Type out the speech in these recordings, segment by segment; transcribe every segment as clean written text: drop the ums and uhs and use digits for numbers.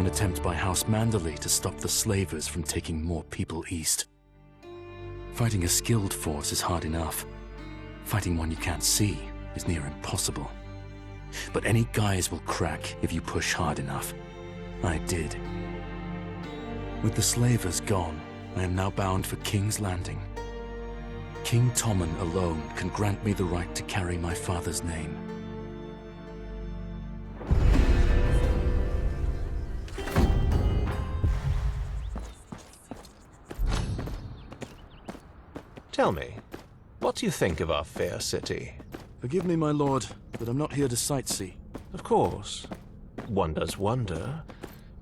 An attempt by House Manderley to stop the slavers from taking more people east. Fighting a skilled force is hard enough. Fighting one you can't see is near impossible. But any guise will crack if you push hard enough. I did. With the slavers gone, I am now bound for King's Landing. King Tommen alone can grant me the right to carry my father's name. Tell me, what do you think of our fair city? Forgive me, my lord, but I'm not here to sightsee. Of course. One does wonder,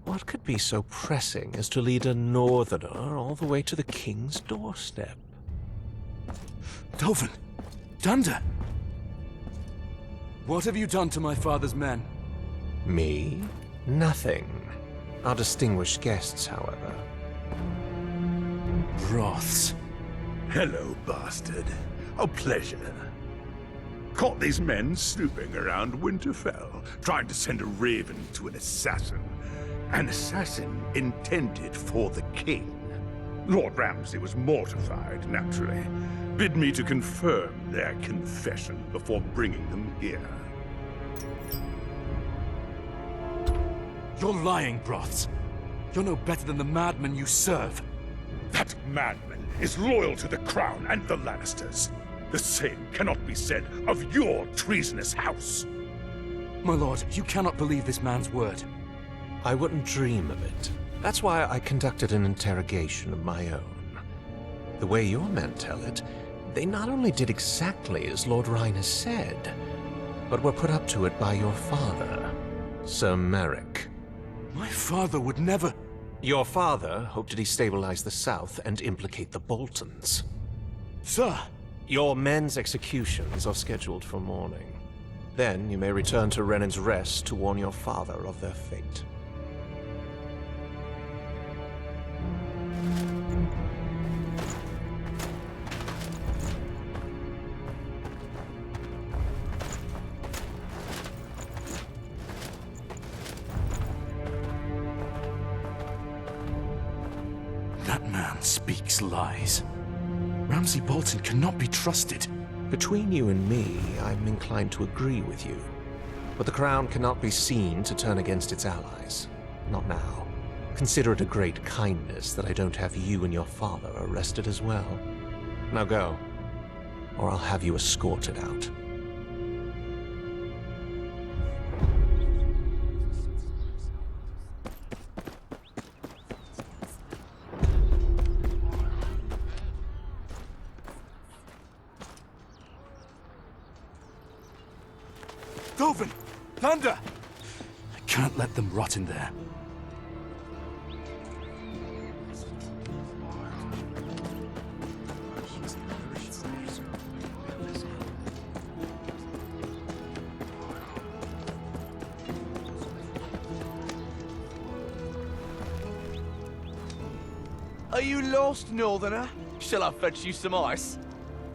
what could be so pressing as to lead a northerner all the way to the king's doorstep? Dovin! Dunder! What have you done to my father's men? Me? Nothing. Our distinguished guests, however. Broths. Hello, bastard. A pleasure. Caught these men snooping around Winterfell, trying to send a raven to an assassin. An assassin intended for the king. Lord Ramsay was mortified, naturally. Bid me to confirm their confession before bringing them here. You're lying, Broths. You're no better than the madman you serve. That madman is loyal to the crown and the Lannisters. The same cannot be said of your treasonous house. My lord, you cannot believe this man's word. I wouldn't dream of it. That's why I conducted an interrogation of my own. The way your men tell it, they not only did exactly as Lord Rhine has said, but were put up to it by your father, Sir Merrick. My father would never... Your father hoped to destabilize the south and implicate the Boltons. Sir! Your men's executions are scheduled for morning. Then you may return to Renan's Rest to warn your father of their fate. That man speaks lies. Ramsay Bolton cannot be trusted. Between you and me, I'm inclined to agree with you. But the crown cannot be seen to turn against its allies. Not now. Consider it a great kindness that I don't have you and your father arrested as well. Now go, or I'll have you escorted out. Dovin! Thunder! I can't let them rot in there. Are you lost, Northerner? Shall I fetch you some ice?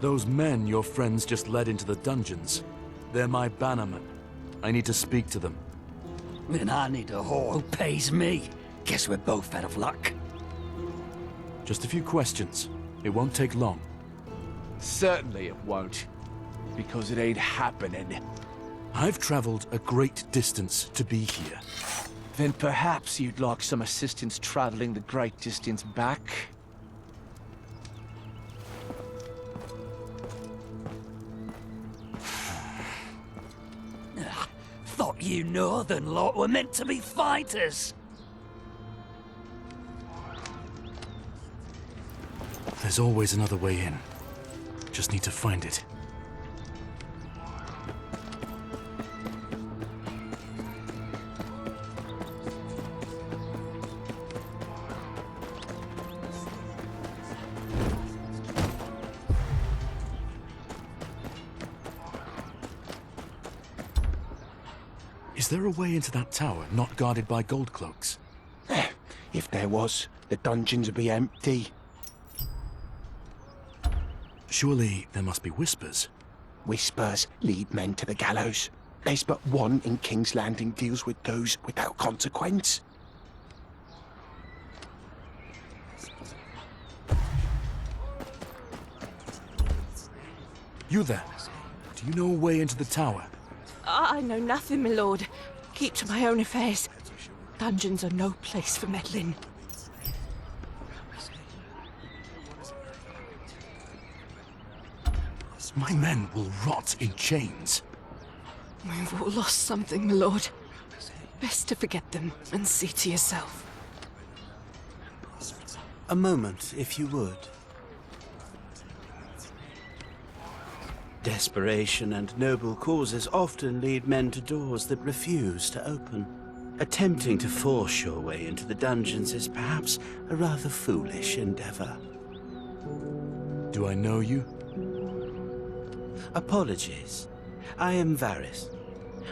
Those men your friends just led into the dungeons. They're my bannermen. I need to speak to them. Then I need a whore who pays me. Guess we're both out of luck. Just a few questions. It won't take long. Certainly it won't. Because it ain't happening. I've traveled a great distance to be here. Then perhaps you'd like some assistance traveling the great distance back? Thought you northern lot were meant to be fighters. There's always another way in. Just need to find it. Is there a way into that tower not guarded by gold cloaks? If there was, the dungeons would be empty. Surely there must be whispers. Whispers lead men to the gallows. There's but one in King's Landing deals with those without consequence. You there? Do you know a way into the tower? I know nothing, my lord. Keep to my own affairs. Dungeons are no place for meddling. My men will rot in chains. We've all lost something, my lord. Best to forget them and see to yourself. A moment, if you would. Desperation and noble causes often lead men to doors that refuse to open. Attempting to force your way into the dungeons is perhaps a rather foolish endeavor. Do I know you? Apologies. I am Varys.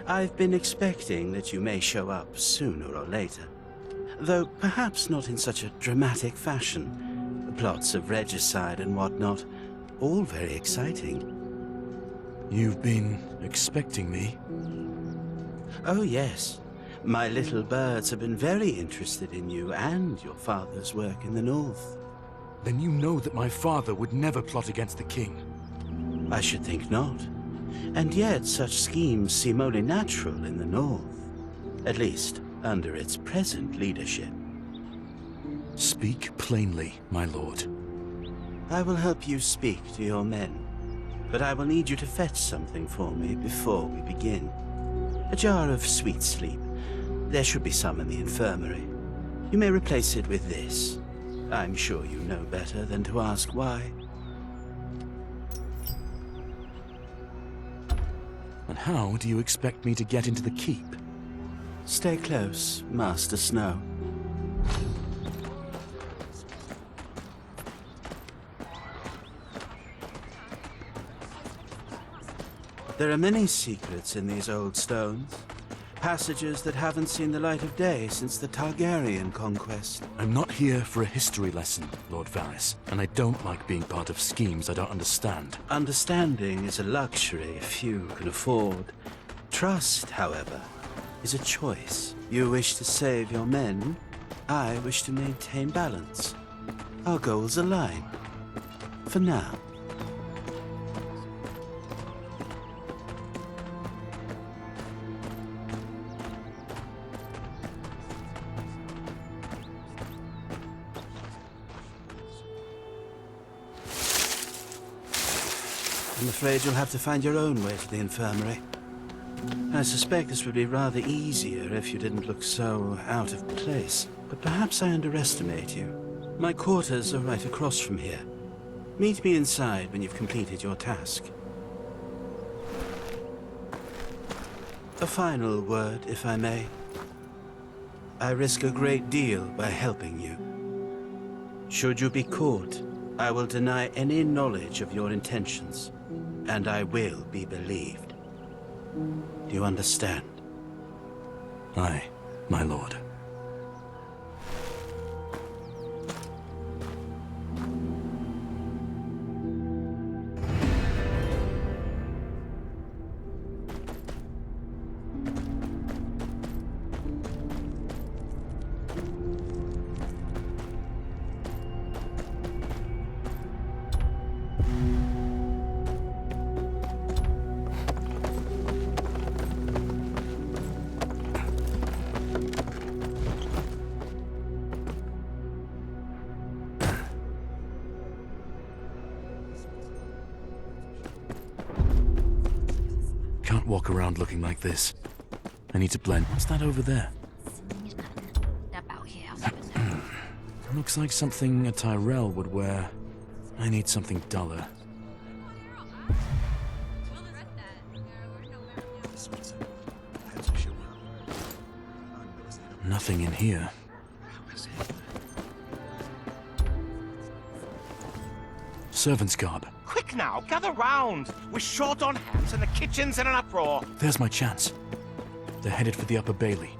I've been expecting that you may show up sooner or later. Though perhaps not in such a dramatic fashion. Plots of regicide and whatnot. All very exciting. You've been expecting me? Oh yes. My little birds have been very interested in you and your father's work in the north. Then you know that my father would never plot against the king. I should think not. And yet such schemes seem only natural in the north. At least, under its present leadership. Speak plainly, my lord. I will help you speak to your men. But I will need you to fetch something for me before we begin. A jar of sweet sleep. There should be some in the infirmary. You may replace it with this. I'm sure you know better than to ask why. And how do you expect me to get into the keep? Stay close, Master Snow. There are many secrets in these old stones. Passages that haven't seen the light of day since the Targaryen conquest. I'm not here for a history lesson, Lord Varys, and I don't like being part of schemes I don't understand. Understanding is a luxury few can afford. Trust, however, is a choice. You wish to save your men. I wish to maintain balance. Our goals align. For now. I'm afraid you'll have to find your own way to the infirmary. I suspect this would be rather easier if you didn't look so out of place. But perhaps I underestimate you. My quarters are right across from here. Meet me inside when you've completed your task. A final word, if I may. I risk a great deal by helping you. Should you be caught, I will deny any knowledge of your intentions. And I will be believed. Do you understand? Aye, my lord. Can't walk around looking like this. I need to blend. What's that over there? Looks like something a Tyrell would wear. I need something duller. Nothing in here. Servant's garb. Quick now, gather round! We're short on hands and the kitchen's in an uproar. There's my chance. They're headed for the Upper Bailey.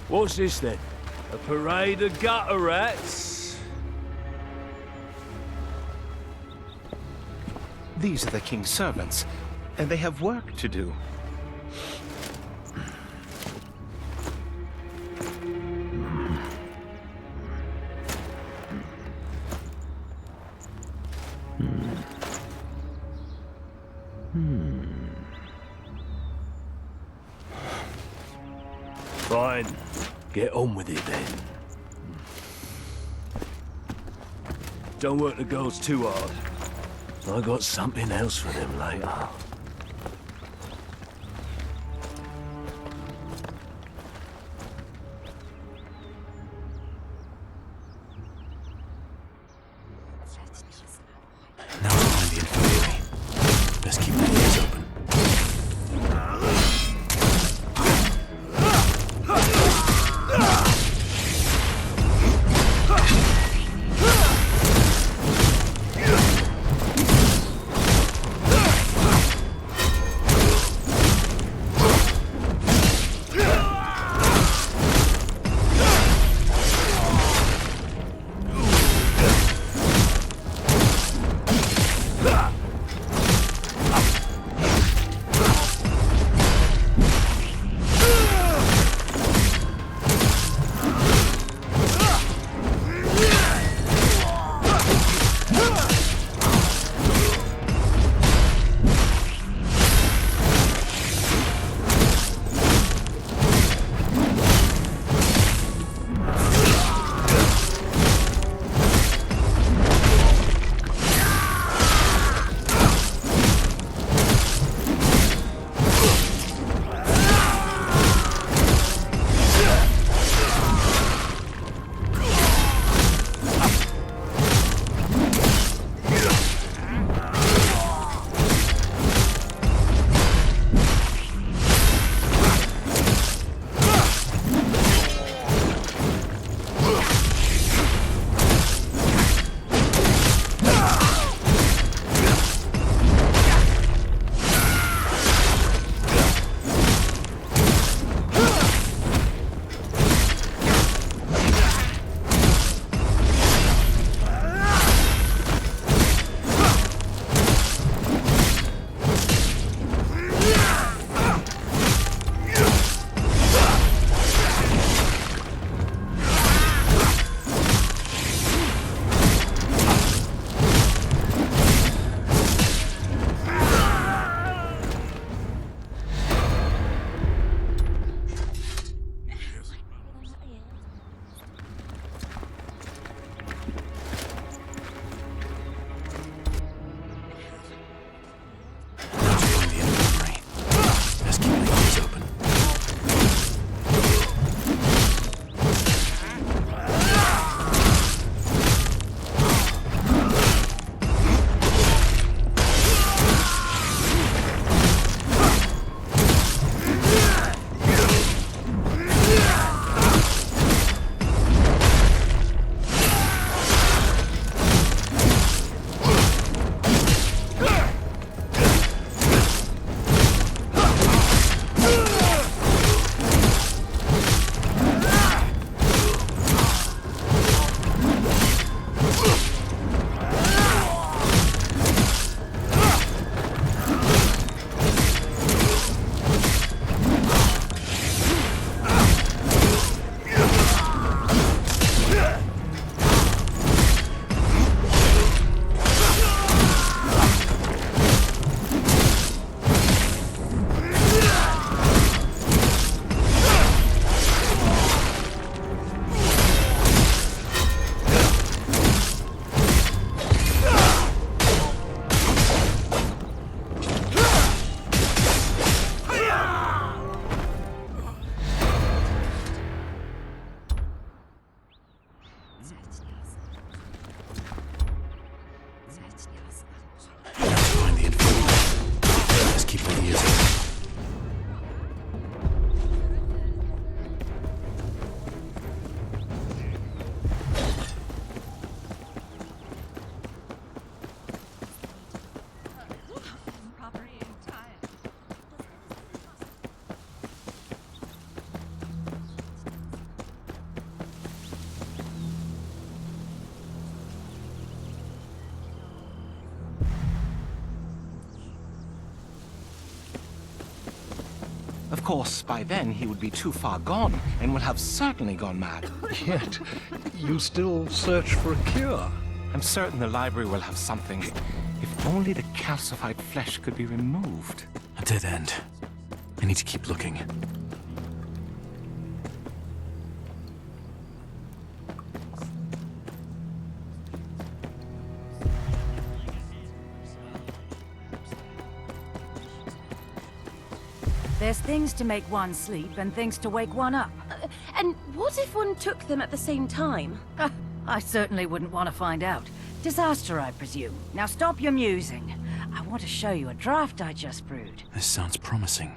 What's this then? A parade of gutter rats? These are the king's servants, and they have work to do. Fine. Get on with it then. Don't work the girls too hard. I got something else for them later. Now behind the infantry. Let's keep the ears open. Of course, by then he would be too far gone and will have certainly gone mad. Yet, you still search for a cure. I'm certain the library will have something. If only the calcified flesh could be removed. A dead end. I need to keep looking. There's things to make one sleep and things to wake one up. And what if one took them at the same time? I certainly wouldn't want to find out. Disaster, I presume. Now stop your musing. I want to show you a draft I just brewed. This sounds promising.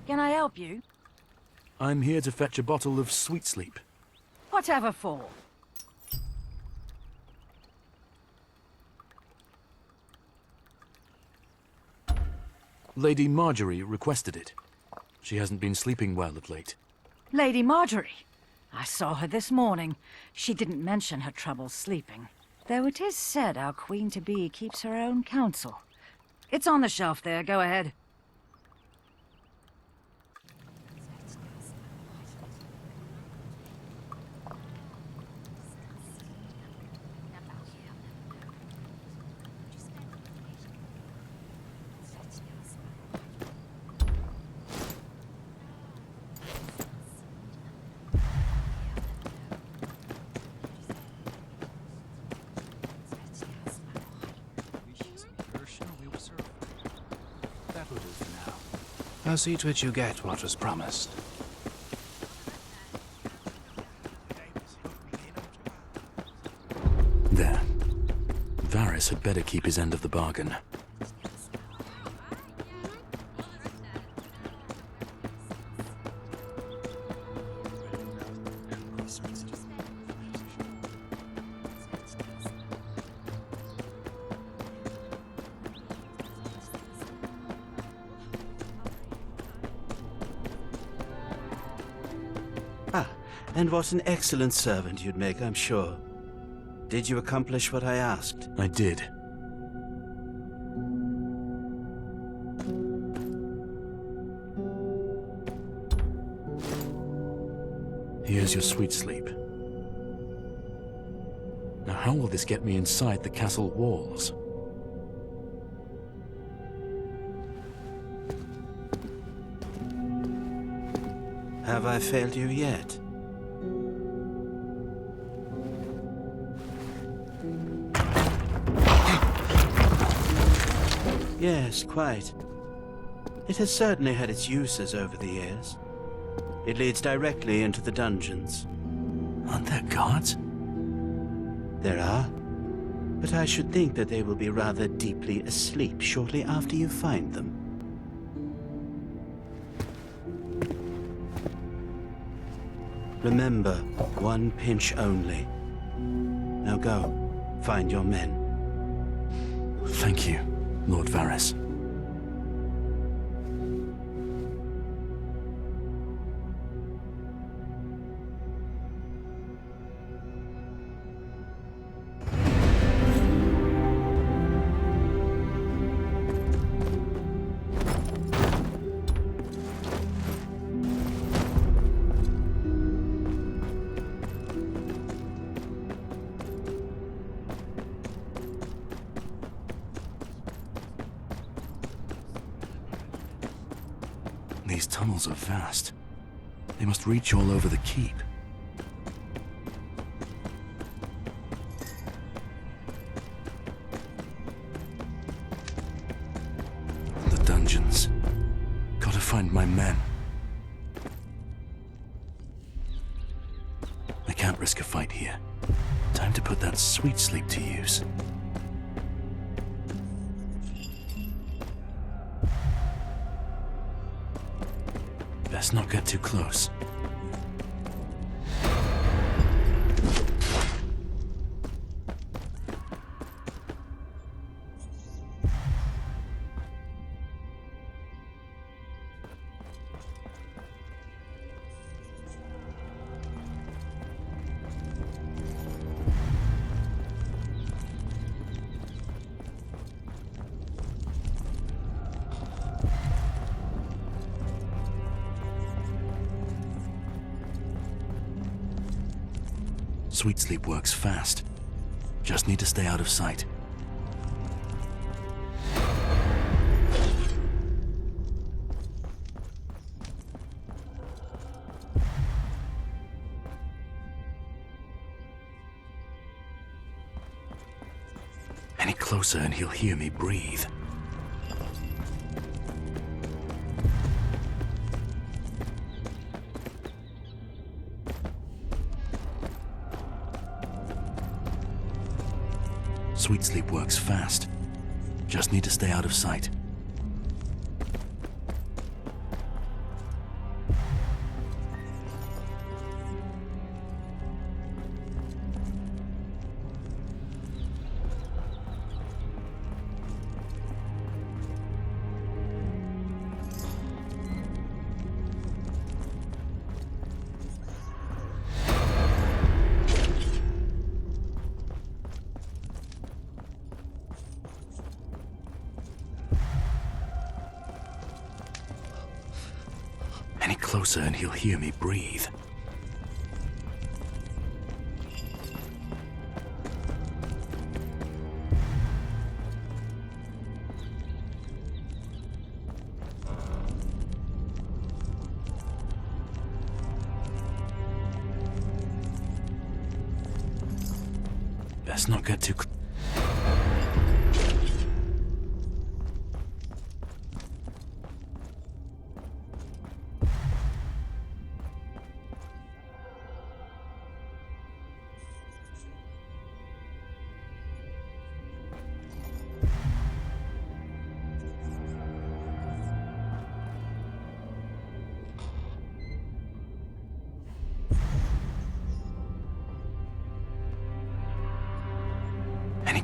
Can I help you? I'm here to fetch a bottle of sweet sleep. Whatever for? Lady Marjorie requested it. She hasn't been sleeping well of late. Lady Marjorie. I saw her this morning. She didn't mention her troubles sleeping. Though it is said our queen-to-be keeps her own counsel. It's on the shelf there. Go ahead. I'll see to it you get what was promised. There. Varys had better keep his end of the bargain. And what an excellent servant you'd make, I'm sure. Did you accomplish what I asked? I did. Here's your sweet sleep. Now how will this get me inside the castle walls? Have I failed you yet? Yes, quite. It has certainly had its uses over the years. It leads directly into the dungeons. Aren't there guards? There are. But I should think that they will be rather deeply asleep shortly after you find them. Remember, one pinch only. Now go, find your men. Thank you, Lord Varys. These tunnels are vast. They must reach all over the keep. The dungeons. Gotta find my men. I can't risk a fight here. Time to put that sweet sleep to use. Best not get too close. Sweet sleep works fast. Just need to stay out of sight. Any closer and he'll hear me breathe. Sweet sleep works fast. Just need to stay out of sight. Any closer and he'll hear me breathe. Best not get too close.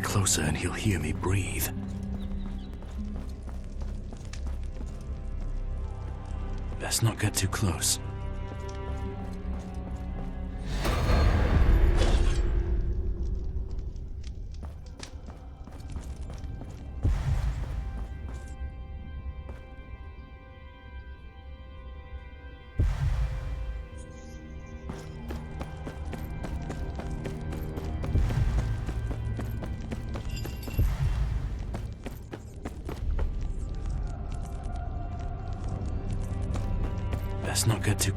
closer and he'll hear me breathe. Best not get too close. Best not get too...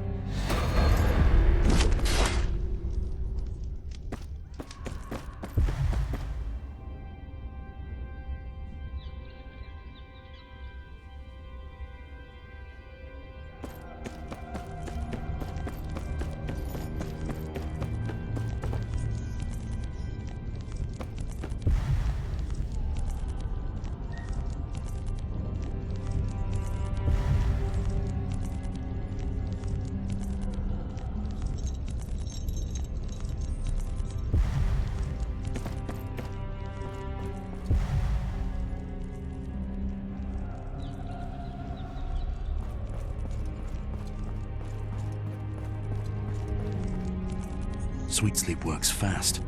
Sweet sleep works fast.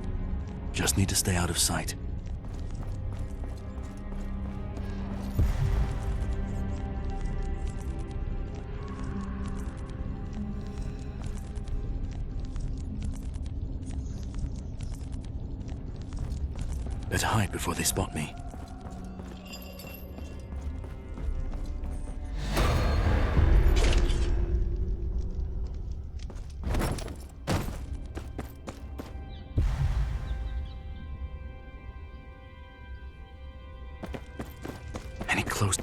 Just need to stay out of sight. Better hide before they spot me. Any close...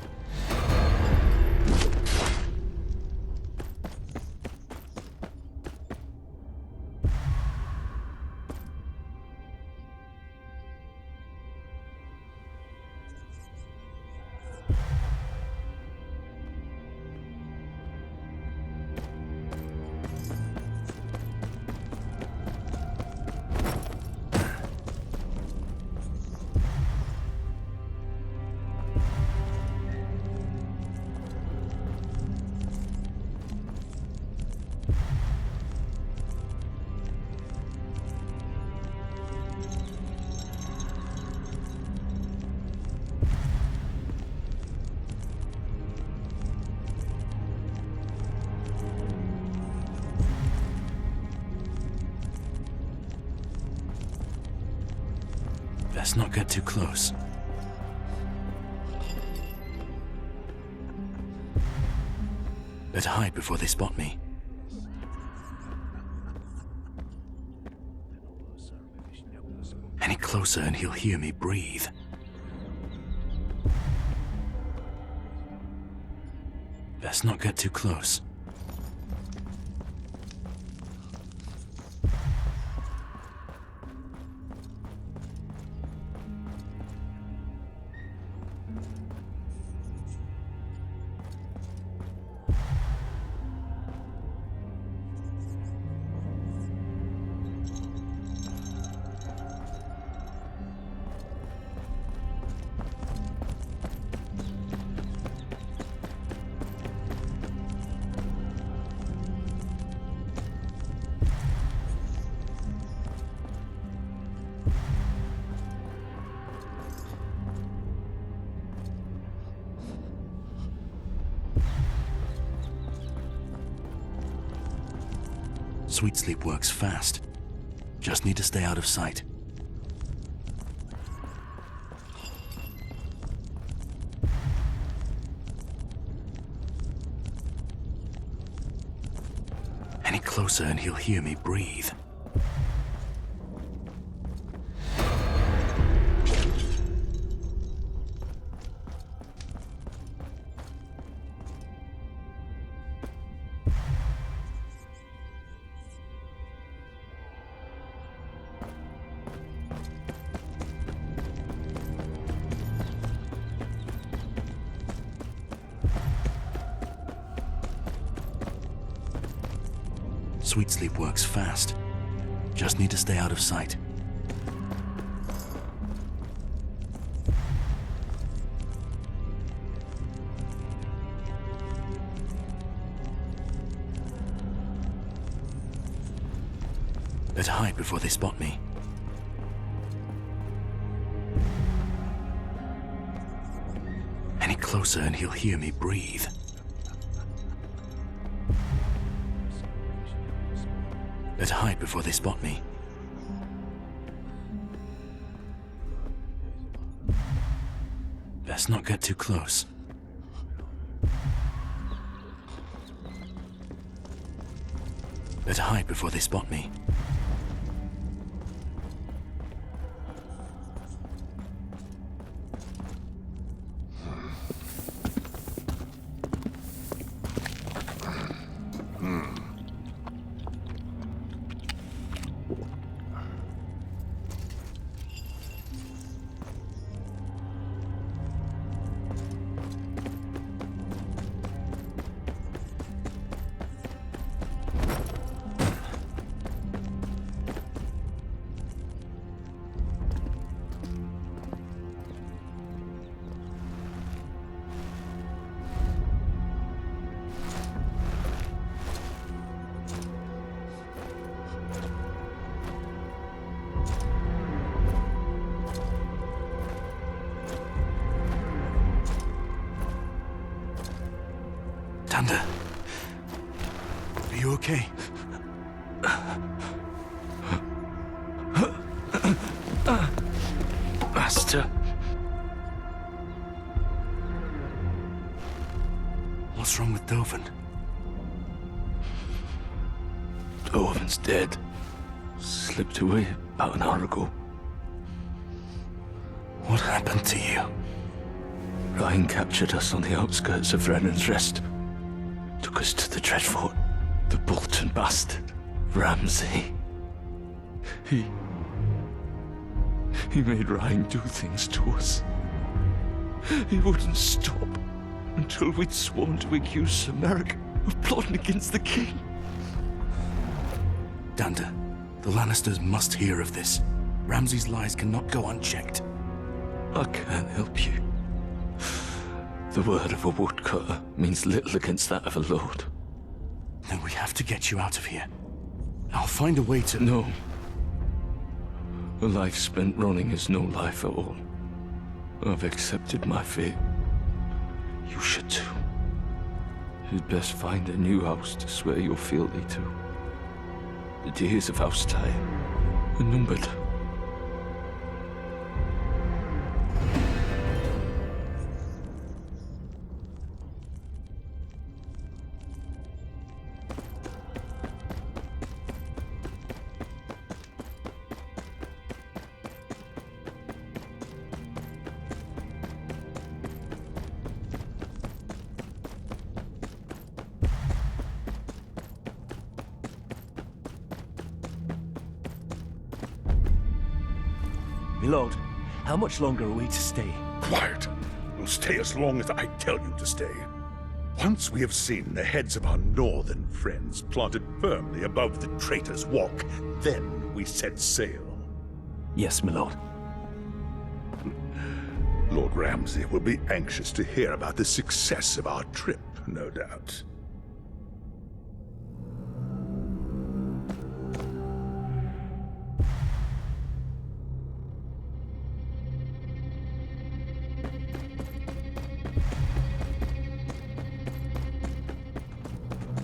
Best not get too close. Better hide before they spot me. Any closer and he'll hear me breathe. Best not get too close. Sweet sleep works fast. Just need to stay out of sight. Any closer and he'll hear me breathe. Sweet sleep works fast. Just need to stay out of sight. Better hide before they spot me. Any closer and he'll hear me breathe. Better hide before they spot me. Best not get too close. Better hide before they spot me. Thunder, are you okay? Master. What's wrong with Dovin? Dovin's dead. Slipped away about an hour ago. What happened to you? Ryan captured us on the outskirts of Brennan's Rest. Took us to the Dreadfort. The Bolton bastard, Ramsay. He made Ryan do things to us. He wouldn't stop until we'd sworn to accuse Sir Merrick of plotting against the king. Dander, the Lannisters must hear of this. Ramsay's lies cannot go unchecked. I can't help you. The word of a woodcutter means little against that of a lord. Then we have to get you out of here. I'll find a way to... No. A life spent running is no life at all. I've accepted my fate. You should too. You'd best find a new house to swear your fealty to. The days of House Tyre are numbered. My lord, how much longer are we to stay? Quiet. We'll stay as long as I tell you to stay. Once we have seen the heads of our northern friends planted firmly above the Traitor's Walk, then we set sail. Yes, my lord. Lord Ramsay will be anxious to hear about the success of our trip, no doubt.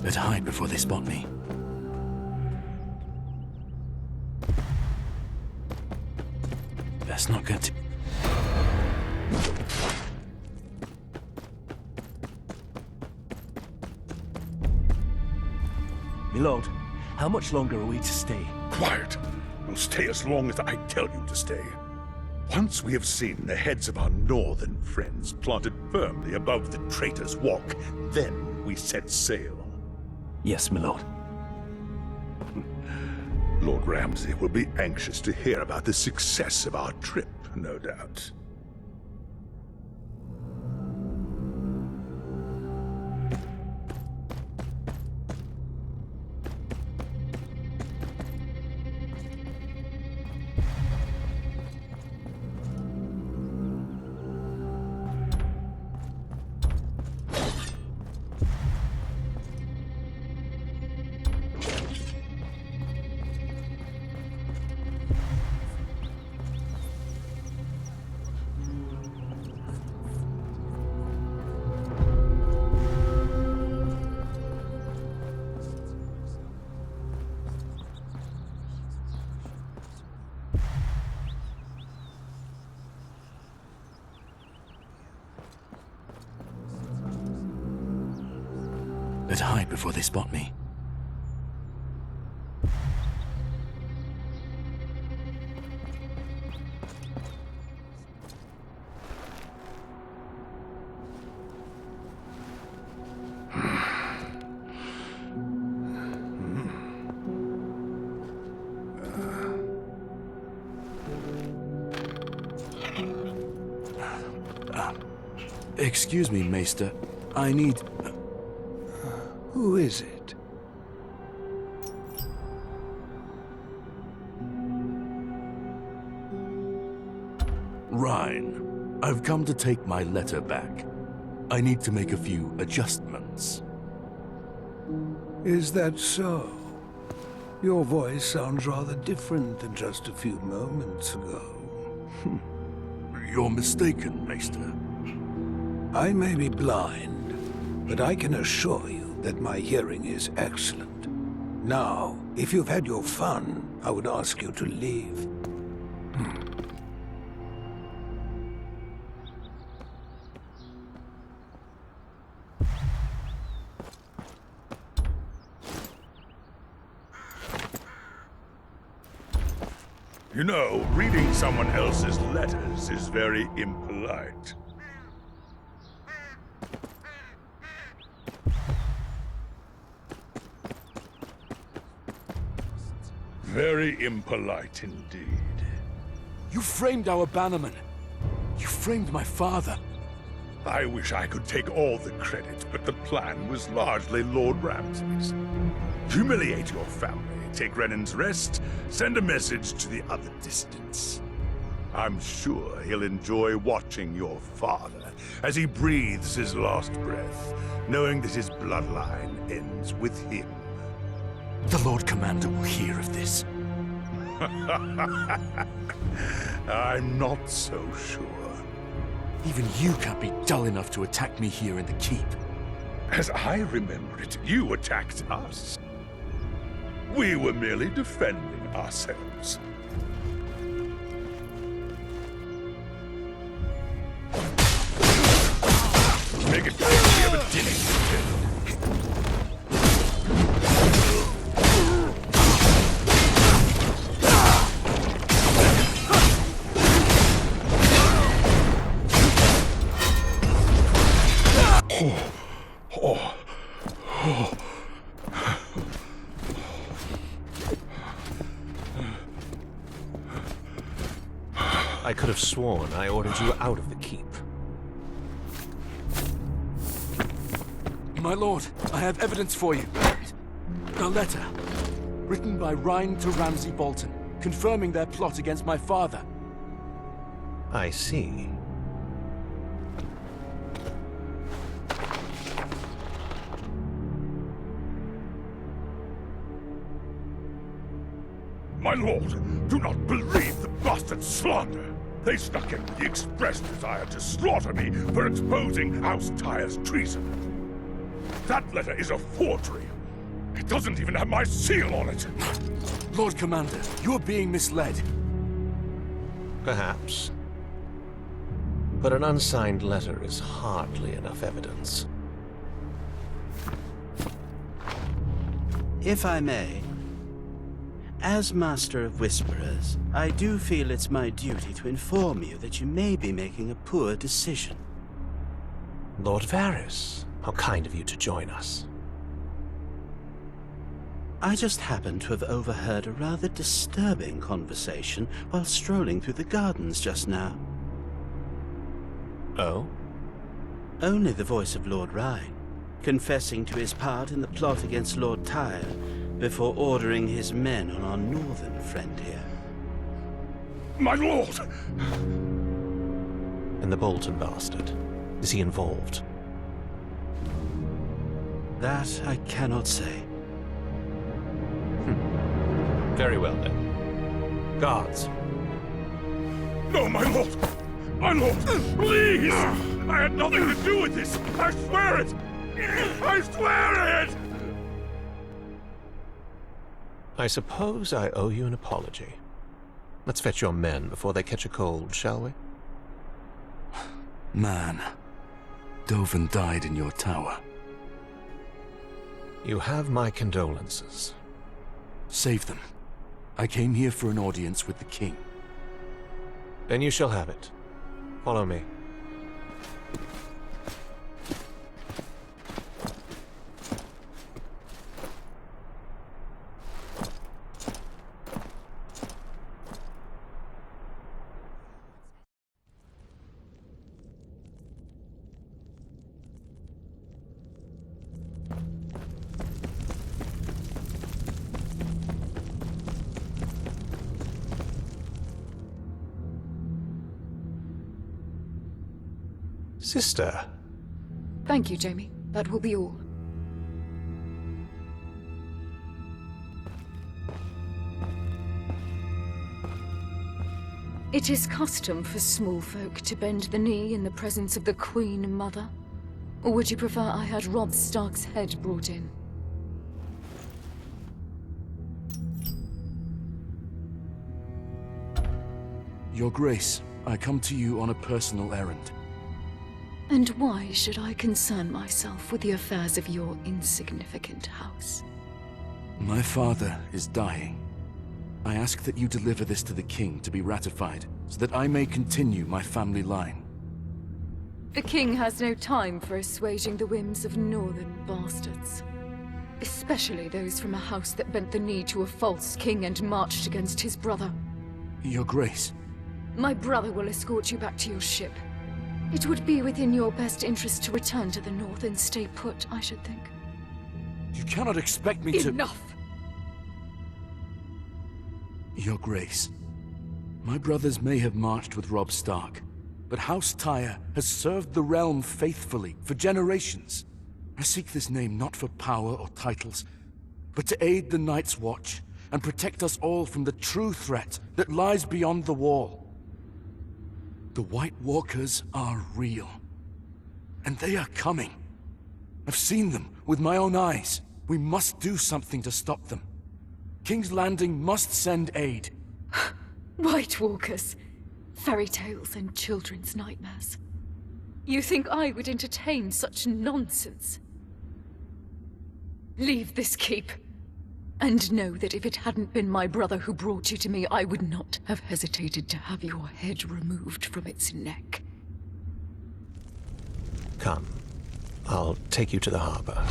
Better hide before they spot me. Best not get too... My lord, how much longer are we to stay? Quiet. We'll stay as long as I tell you to stay. Once we have seen the heads of our northern friends planted firmly above the Traitor's Walk, then we set sail. Yes, my lord. Lord Ramsay will be anxious to hear about the success of our trip, no doubt. Better hide before they spot me. Excuse me, Maester. I need... Who is it? Rhine. I've come to take my letter back. I need to make a few adjustments. Is that so? Your voice sounds rather different than just a few moments ago. You're mistaken, Maester. I may be blind, but I can assure you that my hearing is excellent. Now, if you've had your fun, I would ask you to leave. You know, reading someone else's letters is very impolite. Very impolite indeed. You framed our bannerman. You framed my father. I wish I could take all the credit, but the plan was largely Lord Ramsay's. Humiliate your family, take Renan's rest, send a message to the other dissidents. I'm sure he'll enjoy watching your father as he breathes his last breath, knowing that his bloodline ends with him. The Lord Commander will hear of this. I'm not so sure. Even you can't be dull enough to attack me here in the keep. As I remember it, you attacked us. We were merely defending ourselves. Make it clear we have a dinner to attend. I could have sworn I ordered you out of the keep. My lord, I have evidence for you. A letter, written by Rhine to Ramsay Bolton, confirming their plot against my father. I see. My lord, do not believe the bastard slander. They snuck in with the express desire to slaughter me for exposing House Tyre's treason. That letter is a forgery. It doesn't even have my seal on it. Lord Commander, you're being misled. Perhaps. But an unsigned letter is hardly enough evidence. If I may, as Master of Whisperers, I do feel it's my duty to inform you that you may be making a poor decision. Lord Varys, how kind of you to join us. I just happened to have overheard a rather disturbing conversation while strolling through the gardens just now. Oh? Only the voice of Lord Rhine, confessing to his part in the plot against Lord Tyre before ordering his men on our northern friend here. My lord! And the Bolton bastard, is he involved? That I cannot say. Very well then. Guards. No, my lord! My lord, please! I had nothing to do with this! I swear it! I swear it! I suppose I owe you an apology. Let's fetch your men before they catch a cold, shall we? Man, Dovin died in your tower. You have my condolences. Save them. I came here for an audience with the king. Then you shall have it. Follow me. Sister. Thank you, Jamie. That will be all. It is custom for small folk to bend the knee in the presence of the Queen Mother. Or would you prefer I had Robb Stark's head brought in? Your Grace, I come to you on a personal errand. And why should I concern myself with the affairs of your insignificant house? My father is dying. I ask that you deliver this to the king to be ratified, so that I may continue my family line. The king has no time for assuaging the whims of northern bastards. Especially those from a house that bent the knee to a false king and marched against his brother. Your Grace. My brother will escort you back to your ship. It would be within your best interest to return to the north and stay put, I should think. You cannot expect me to— Enough! Your Grace, my brothers may have marched with Robb Stark, but House Tyre has served the realm faithfully for generations. I seek this name not for power or titles, but to aid the Night's Watch and protect us all from the true threat that lies beyond the wall. The White Walkers are real, and they are coming. I've seen them with my own eyes. We must do something to stop them. King's Landing must send aid. White Walkers. Fairy tales and children's nightmares. You think I would entertain such nonsense? Leave this keep. And know that if it hadn't been my brother who brought you to me, I would not have hesitated to have your head removed from its neck. Come. I'll take you to the harbor.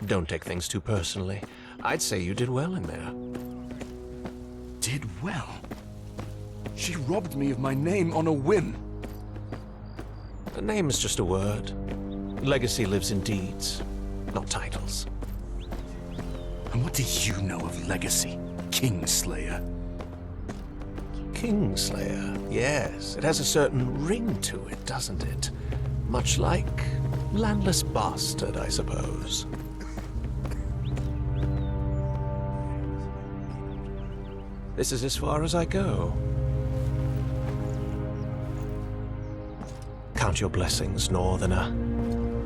Don't take things too personally. I'd say you did well in there. Did well? She robbed me of my name on a whim. A name is just a word. Legacy lives in deeds, not titles. And what do you know of legacy, Kingslayer? Kingslayer, yes. It has a certain ring to it, doesn't it? Much like landless bastard, I suppose. This is as far as I go. Count your blessings, Northerner.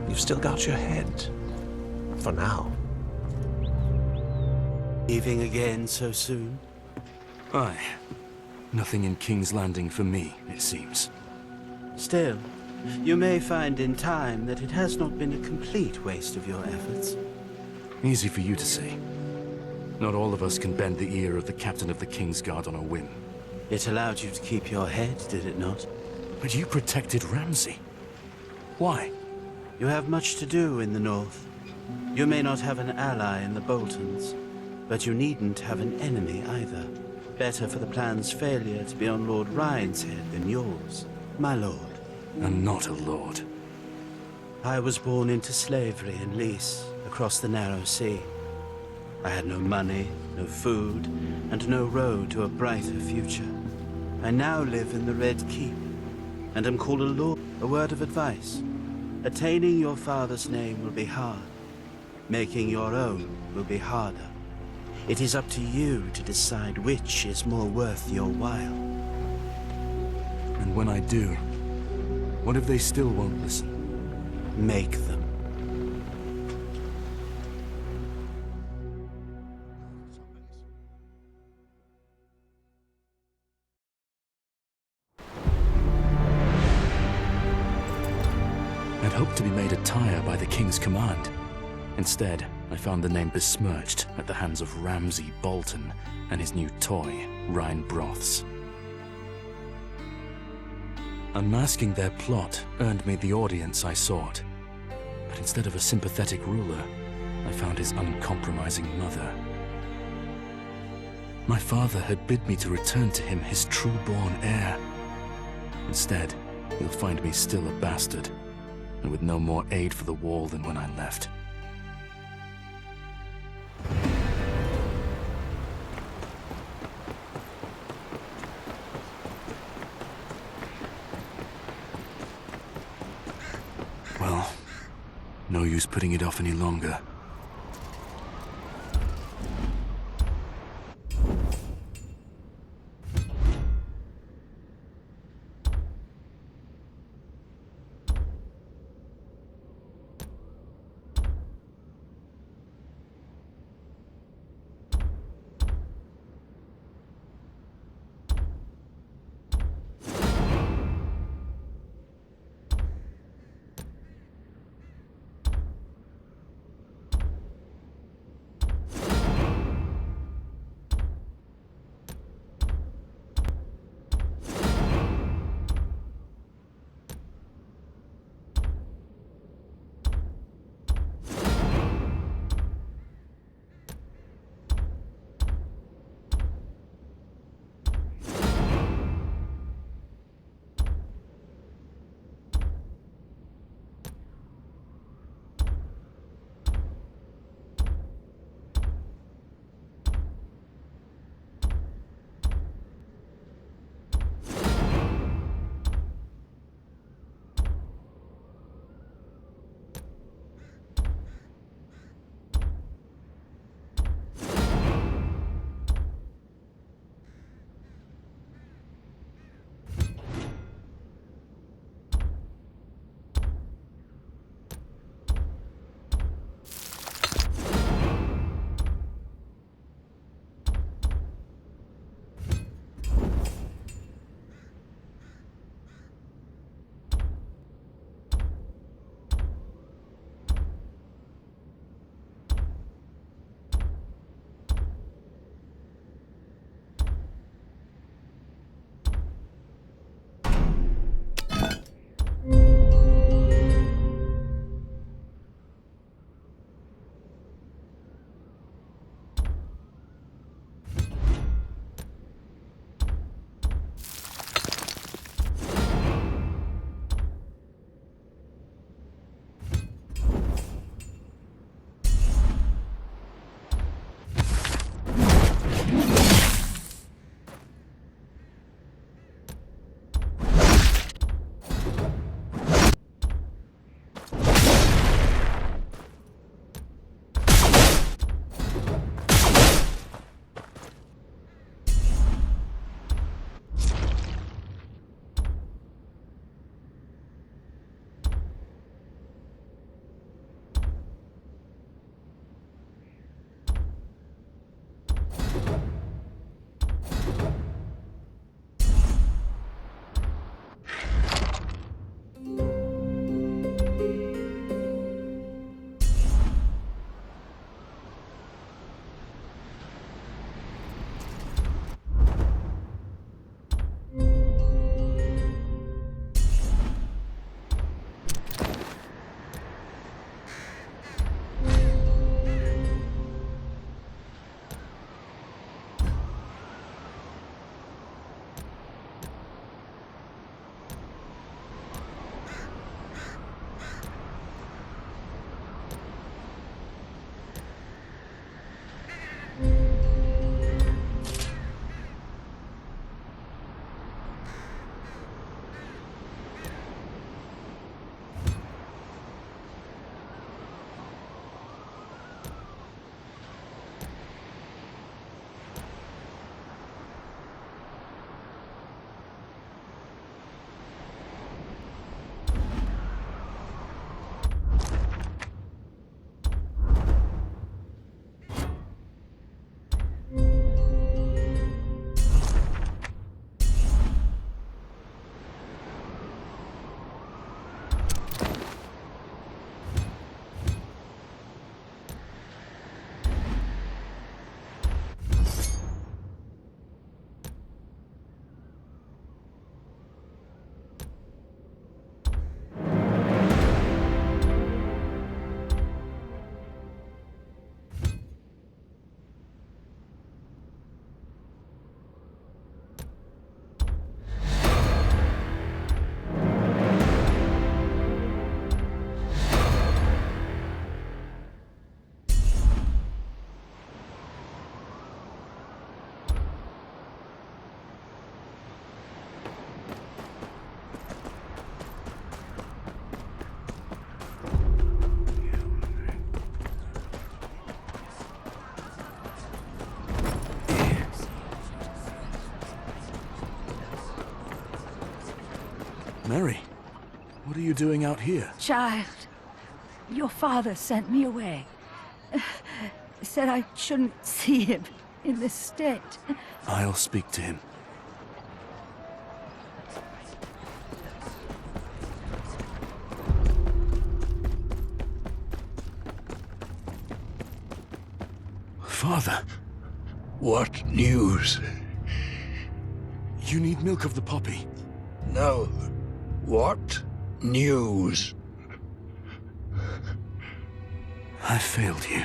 You've still got your head. For now. Leaving again so soon? Aye. Nothing in King's Landing for me, it seems. Still, you may find in time that it has not been a complete waste of your efforts. Easy for you to say. Not all of us can bend the ear of the captain of the Kingsguard on a whim. It allowed you to keep your head, did it not? But you protected Ramsay. Why? You have much to do in the north. You may not have an ally in the Boltons, but you needn't have an enemy either. Better for the plan's failure to be on Lord Ryan's head than yours, my lord. I'm not a lord. I was born into slavery in Lys, across the narrow sea. I had no money, no food, and no road to a brighter future. I now live in the Red Keep, and am called a lord. A word of advice. Attaining your father's name will be hard. Making your own will be harder. It is up to you to decide which is more worth your while. And when I do, what if they still won't listen? Make them. hoped to be made a Tyre by the king's command. Instead, I found the name besmirched at the hands of Ramsay Bolton and his new toy, Rhine Broths. Unmasking their plot earned me the audience I sought. But instead of a sympathetic ruler, I found his uncompromising mother. My father had bid me to return to him his true-born heir. Instead, you'll find me still a bastard, and with no more aid for the wall than when I left. Well, no use putting it off any longer. Mary, what are you doing out here? Child, your father sent me away. Said I shouldn't see him in this state. I'll speak to him. Father. What news? You need milk of the poppy. No. What news? I failed you.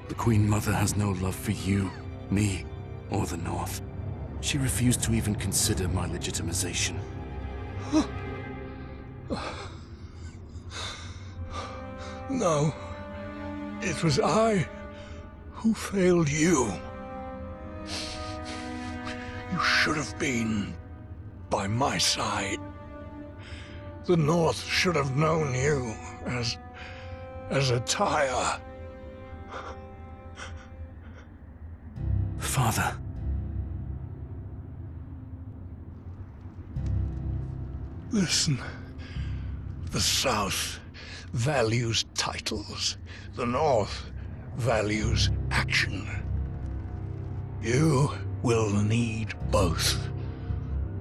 The Queen Mother has no love for you, me, or the North. She refused to even consider my legitimization. No. It was I who failed you. You should have been by my side. The North should have known you as a Tyre. Father. Listen. The South values titles. The North values action. You will need both.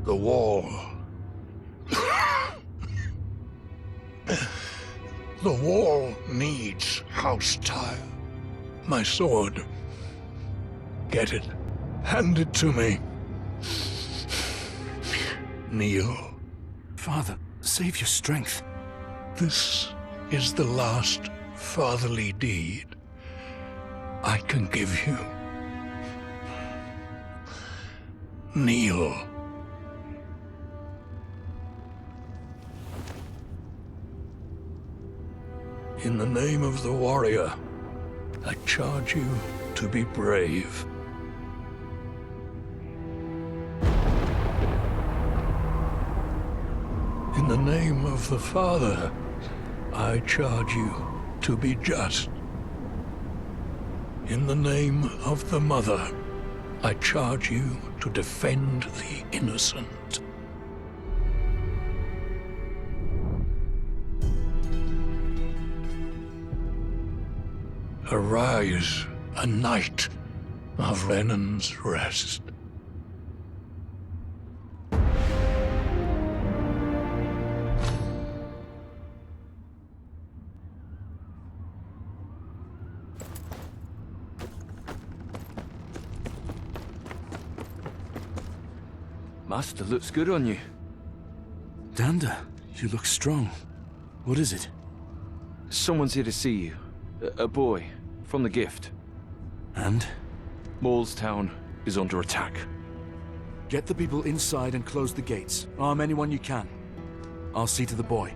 The Wall. The Wall needs House Tyre. My sword. Get it. Hand it to me. Kneel. Father, save your strength. This is the last fatherly deed I can give you. Kneel. In the name of the warrior, I charge you to be brave. In the name of the Father, I charge you to be just. In the name of the Mother, I charge you to defend the innocent. Arise, a knight of Renan's Rest. Master looks good on you. Danda, you look strong. What is it? Someone's here to see you. A boy, from the gift. And? Maulstown is under attack. Get the people inside and close the gates. Arm anyone you can. I'll see to the boy.